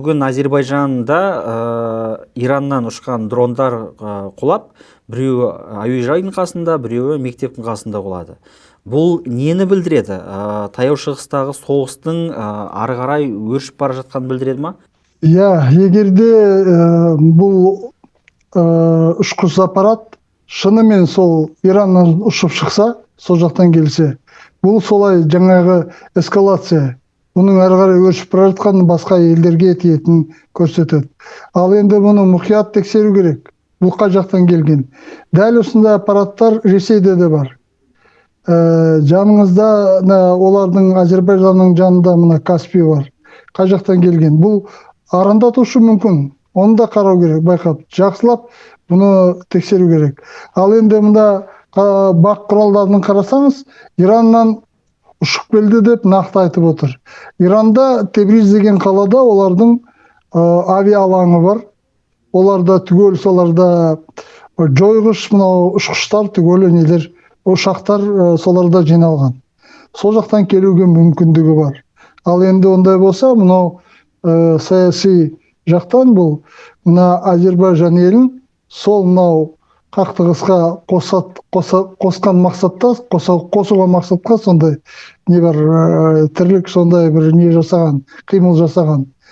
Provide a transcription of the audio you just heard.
бүгін Азербайжанда Ираннан ұшқан дрондар құлап, біреуі әуежайдың қасында, біреуі мектептің қасында құлады. Бұл нені білдіреді? Таяу шығыстағы соғыстың ары қарай өршіп бара жатқанын білдіреді ма? Иә, егерде бұл ұшқыш аппарат шынымен сол Ираннан ұшып шықса, сол жақтан келсе, бұл солай жаңағы эскалация, бұның ары қарай өршіп бара жатқанын басқа елдерге тиетінін көрсетеді. Ал енді бұны мұқият тексеру керек. Бұл қай жақтан келген? Дәл осындай аппараттар Ресейде де бар. Жаныңызда олардың Азербайжанның жанында мына Каспий бар. Қай жақтан келген? Бұл арандатушы мүмкін. Оны да қарау керек, байқап, жақсылап бұны тексеру керек. Ал енді мында бақ құралдарын қарасаңыз, Ираннан ұшып келді деп нақты айтып отыр. Иранда Тебриз деген қалада олардың авиа алаңы бар. Оларда түгел, соларда жойғыш мынау ұшқыштар түгел нелер, ұшақтар соларда жиналған. Сол жақтан келуге мүмкіндігі бар. Ал енді ондай болса, мынау саяси жақтан бұл мына Азербайжан елін сол мынау қақтығысқа қосқан мақсатта, қосуға мақсатқа сондай не бар, тірлік сондай бір не жасаған, қимыл жасаған.